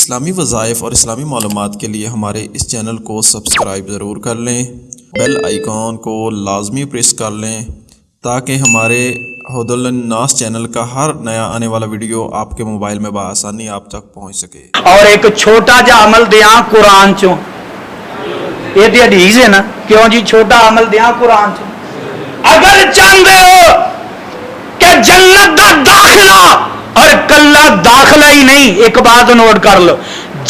اسلامی وظائف اور اسلامی معلومات کے لیے ہمارے اس چینل کو سبسکرائب ضرور کر لیں، بیل آئیکن کو لازمی پریس کر لیں تاکہ ہمارے ہدی للناس چینل کا ہر نیا آنے والا ویڈیو آپ کے موبائل میں بآسانی آپ تک پہنچ سکے۔ اور ایک چھوٹا جا عمل دیاں قرآن چوں، یہ دی حدیث ہے نا، کیوں جی چھوٹا عمل دیاں قرآن چوں۔ اگر چاہتے ہو کہ جنت دا داخلہ، اور کلا داخلہ ہی نہیں، ایک بات نوٹ کر لو،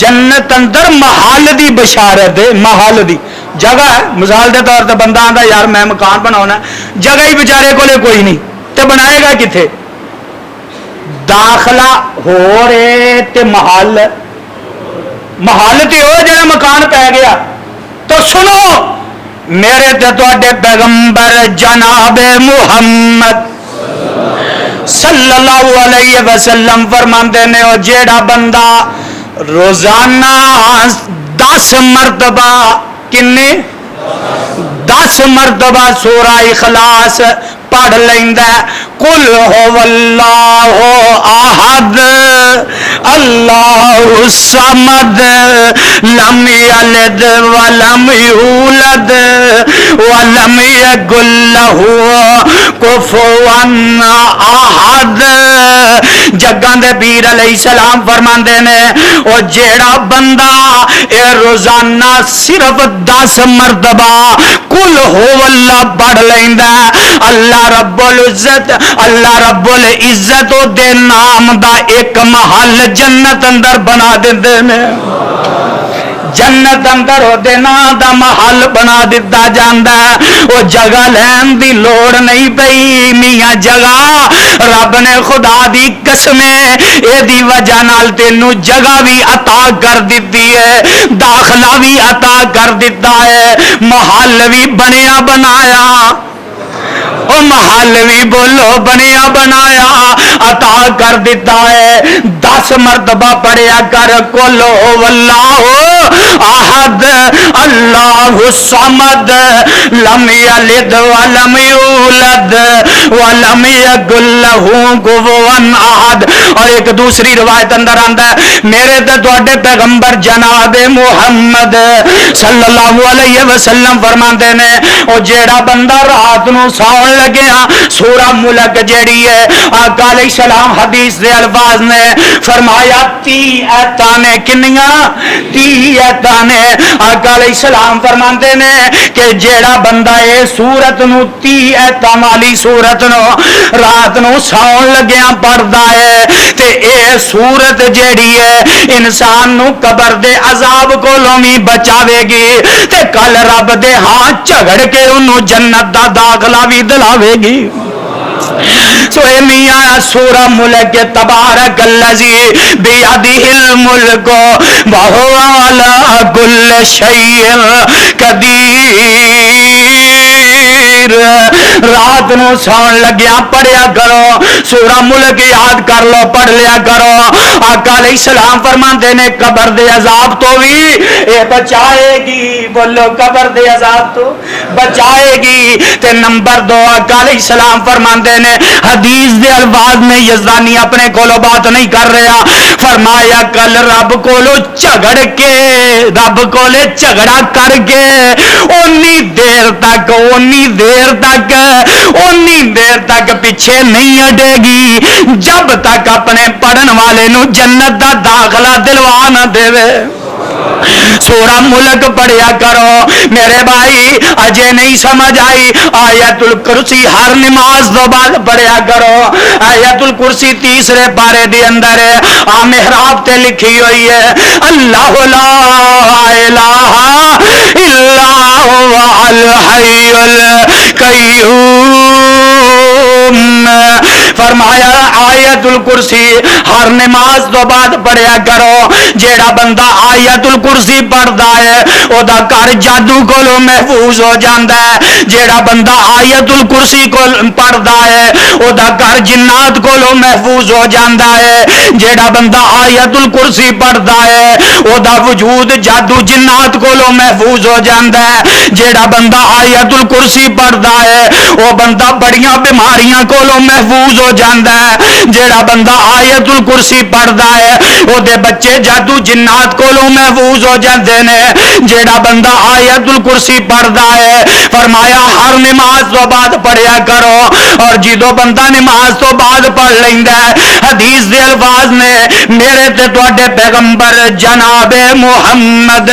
جنت اندر محل دی بشارت ہے، محل دی جگہ ہے۔ مثال دے طور تے بندہ آندا یار میں مکان بناونا، جگہ ہی بیچارے کولے کوئی نہیں تے بنائے گا کتھے؟ داخلہ ہو رہے تے محل تے ہو جڑا مکان پہ گیا۔ تو سنو میرے تے تواڈے پیغمبر جناب محمد صلی اللہ علیہ وسلم فرماندے نے، او جیڑا بندہ روزانہ 10 مرتبہ کنے 10 مرتبہ سورہ اخلاص پڑھ لیندا ہے، قل هو اللہ احد اللہ الصمد لم یلد ولم یولد ولم یکن لہ کفوا احد۔ جگاں دے پیر علیہ السلام فرماندے نے، او جیڑا بندہ اے روزانہ صرف 10 مرتبہ قل هو اللہ پڑھ لیندا ہے، اللہ رب العزت دے نام دا ایک محل جنت اندر بنا دیندے نے، جنت اندر دے نام دا محل بنا دیتا جاندا ہے۔ وہ جگہ لین دی لوڑ نہیں پئی میاں، جگہ رب نے خدا دی قسم اے دی وجہ نال تینوں جگہ بھی عطا کر دیتی ہے، داخلہ بھی عطا کر دیتا ہے، محل بھی بنیا بنایا، او محل بھی بولو بنیا بنایا عطا کر دیتا ہے۔ 10 مرتبہ پڑھیا کر قل هو اللہ احد اللہ الصمد لم یلد ولم یولد ولم یکن لہ کفوا احد۔ اور ایک دوسری روایت اندر آندا ہے، میرے تے تواڈے پیغمبر جناب محمد صلی اللہ علیہ وسلم فرماندے نے، او جیڑا بندہ رات نو ساؤن لگیا سورہ ملک جیڑی ہے، آقا علیہ السلام حدیث دے الفاظ نے فرمایا 30 ایتاں نے، کنیاں 30 ایتاں نے۔ آقا علیہ السلام فرماندے نے کہ جیڑا بندہ اے سورت نو 30 ایتاں والی سورت نو رات نو ساؤن لگیا پڑھدا ہے تے اے سورت جیڑی ہے انسان نو قبر دے عذاب کولوں بھی بچاوے گی تے کل رب دے ہاں جھگڑ کے انہوں جنت دا داخلہ بھی دلاوے گی۔ سو اے میاں سورہ ملک تبارک الذی بیدہ الملک وہو علی کل شیء قدیر، رات نو سون لگیا پڑھیا کرو سورہ ملک، یاد کر لو پڑھ لیا کرو۔ آقا علیہ السلام فرماندے نے قبر دے عذاب تو بھی اے بچائے گی، بولو قبر دے عذاب تو بچائے گی۔ تے نمبر 2 آقا علیہ السلام فرماندے نے، حدیث دے الفاظ میں یزدانی اپنے کولو بات نہیں کر رہا، فرمایا کل رب کولو جھگڑ کے، رب کولے جھگڑا کر کے اونی دیر تک پیچھے نہیں ہٹے گی جب تک اپنے پڑھن والے نو جنت دا داخلہ دلوا نہ دے۔ سورہ ملک پڑھیا کرو میرے بھائی، اجے نہیں سمجھ آئی؟ آیت الکرسی ہر نماز دو بعد پڑھیا کرو۔ آیت الکرسی تیسرے پارے دی اندر ہے، محراب تے لکھی ہوئی ہے، اللہ لا الہ الا هو الحی القیوم۔ فرمایا آیت الکرسی ہر نماز تو بعد پڑھیا کرو، جیڑا بندہ آیت الکرسی پڑھدا ہے او دا گھر جادو کولوں محفوظ ہو جاندا ہے، جیڑا بندہ آیت الکرسی کو پڑھدا ہے او دا گھر در جنات کولوں محفوظ ہو جاندا ہے. جیڑا بندہ آیت الکرسی پڑھدا ہے او دا وجود جادو جنات کولوں محفوظ ہو جاندا ہے. جیڑا بندہ آیت الکرسی پڑھدا ہے او بندہ بڑیاں بیماریاں کولوں محفوظ ہو جاندا ہے. جیڑا بندہ آیت الکرسی پڑھدا ہے او دے بچے جادو جنات کولوں محفوظ ہو جاندے نے. جیڑا بندہ آیت الکرسی پڑھدا ہے فرمایا ہر نماز تو بعد پڑھیا کرو. اور جدوں بندہ نماز تو بعد پڑھ لیندا ہے حدیث دے الفاظ نے میرے تے تواڈے پیغمبر جناب محمد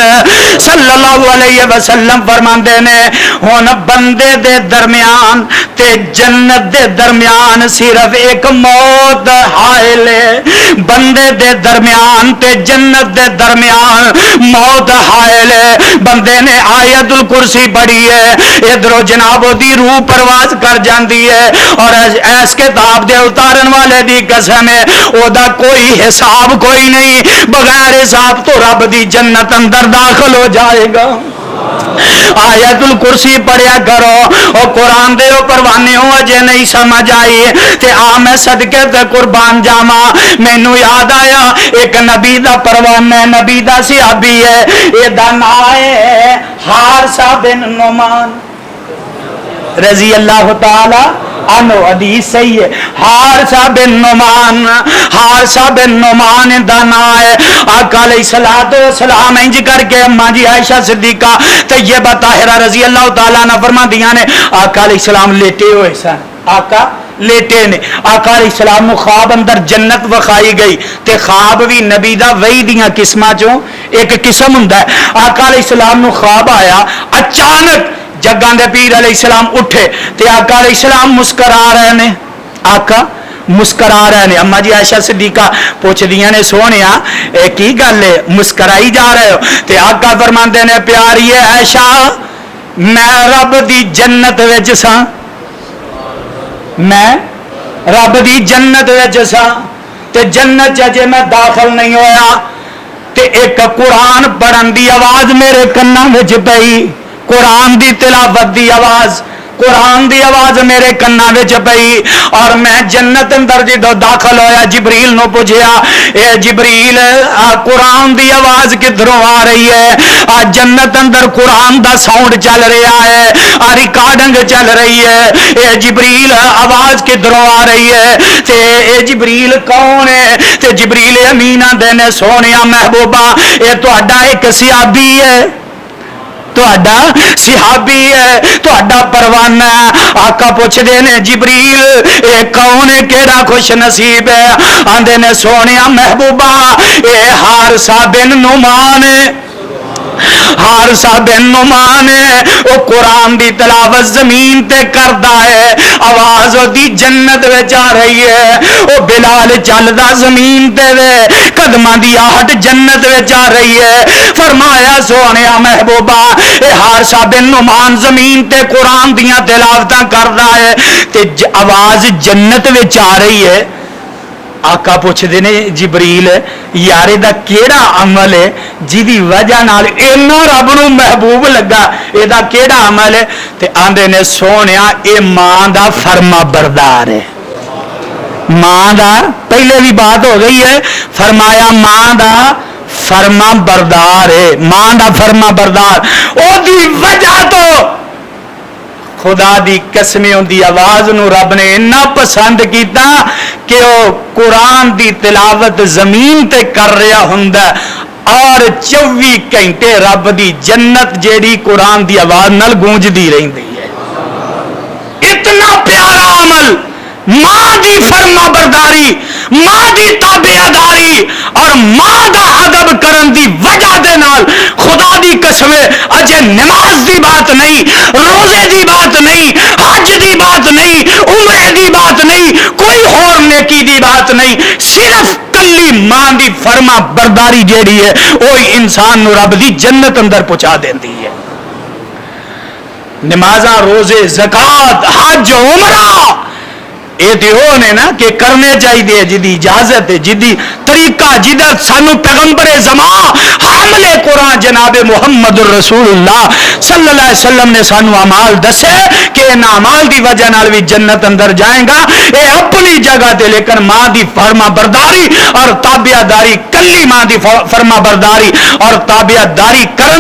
صلی اللہ علیہ وسلم فرماندے نے ہن بندے دے درمیان تے جنت دے درمیان صرف ایک موت حائل ہے. بندے دے درمیان تے جنت دے درمیان موت حائل ہے. بندے نے آیت الکرسی پڑھی ہے ادھروں جناب دی روح پرواز کر جاندی ہے اور اس کتاب دے اتارن والے دی قسم ہے او دا کوئی حساب کوئی نہیں. بغیر حساب تو رب دی جنت اندر داخل ہو جائے گا. آیت الکرسی پڑھیا کرو. اور قرآن دے پروانے ہو اجے نہیں سمجھ آئی تے آ میں صدقے تے قربان جاواں. مینوں یاد آیا ایک نبی دا پروانہ نبی دا صحابی ہے اے دا نام ہے حارثہ بن نعمان رضی اللہ تعالی عنہ. حدیث صحیح ہے. حارثہ بن نعمان حارثہ بن نعمان دا نام ہے. آقا علیہ الصلوۃ والسلام انج کر کے اماں جی عائشہ صدیقہ طیبہ طاہرہ رضی اللہ تعالی عنہ فرماندیاں نے آقا علیہ السلام لیٹے ہوئے سن. آقا لیٹے نے. آقا علیہ السلام نو خواب اندر جنت وکھائی گئی تے خواب بھی نبی دا وحی دیاں قسماں چوں ایک قسم ہوندا ہے. آقا علیہ السلام نو خواب آیا اچانک جگاں دے پیر علیہ السلام اٹھے تے آقا علیہ السلام مسکرا رہے نے. آقا مسکرا رہے نے. اما جی عائشہ صدیقہ پوچھدیاں نے سونیا اے کی گل ہے مسکرائی جا رہے ہو؟ تے آقا فرماندے نے پیاری ہے عائشہ میں رب دی جنت وچ ساں. میں رب دی جنت وچ ساں تے جنت جے میں داخل نہیں ہویا تے ایک قرآن پڑھن دی آواز میرے کنا وچ پئی. قرآن دی تلاوت دی آواز قرآن دی آواز میرے کنا وچ پئی اور میں جنت اندر جدوں داخل ہویا جبریل نو پوچھیا اے جبریل قرآن دی آواز کدھروں آ رہی ہے؟ جنت اندر قرآن دا ساؤنڈ چل رہا ہے ریکارڈنگ چل رہی ہے. اے جبریل آواز کدھروں آ رہی ہے؟ تے اے جبریل کون ہے؟ تے جبریل امین آندے نے سونیا محبوبہ اے تہاڈا ایک صحابی ہے تہاڈا صحابی ہے تہاڈا پروانہ ہے. آقا پوچھدے نے جبریل اے کون ہے کیڑا خوش نصیب ہے؟ آندے نے سونیا محبوبہ اے حارثہ بن نعمان ہے. حارثہ بن نعمان ہے او قرآن دی تلاوت زمین تے کردا ہے آواز دی جنت وچ آ رہی ہے. او بلال چلدا زمین تے وے قدماں دی آہٹ جنت وچ آ رہی ہے. فرمایا سونیا محبوبہ اے حارثہ بن نعمان زمین تے قرآن دیاں تلاوتاں کردا ہے تے آواز جنت وچ آ رہی ہے. آقا پوچھدے نے جبریل یارے دا کیڑا عمل ہے جیدی وجہ نال اینا رب نو محبوب لگا اے دا کیڑا عمل ہے؟ تے آندے نے سونیا اے ماں دا فرما بردار ہے. ماں دا پہلے بھی بات ہو گئی ہے فرمایا ماں دا فرما بردار ہے. ماں دا فرما بردار او دی وجہ تو خدا دی قسمیں ان دی آواز نو رب نے اتنا پسند کیتا کہ وہ قرآن دی تلاوت زمین تے کر رہا ہوندا اور 24 گھنٹے رب دی جنت جیڑی قرآن دی آواز نال گونجدی رہندی ہے. اتنا پیارا عمل ماں دی فرما برداری ماں دی تابعداری اور ماں دا ادب کرن دی وجہ دے نال خدا دی قسم اجے نماز دی بات نہیں روزے دی بات نہیں حج دی بات نہیں عمرے دی بات نہیں کوئی اور نیکی دی بات نہیں صرف کلی ماں دی فرما برداری جیڑی ہے وہی انسان نو رب دی جنت اندر پہنچا دیندی ہے. نمازاں روزے زکات حج عمرہ یہ تو وہ نے نا کہ کرنے چاہیے جدی اجازت ہے، جدی طریقہ جدہ سانو پیغمبر زمان حامل قرآن جناب محمد رسول اللہ صلی اللہ علیہ وسلم نے سانو اعمال دسے کہ ان اعمال دی وجہ نال بھی جنت اندر جائیں گا، اے اپنی جگہ تے، لیکن ماں دی فرما برداری اور تابعہ داری، کلی ماں دی فرما برداری اور تابعہ داری کرن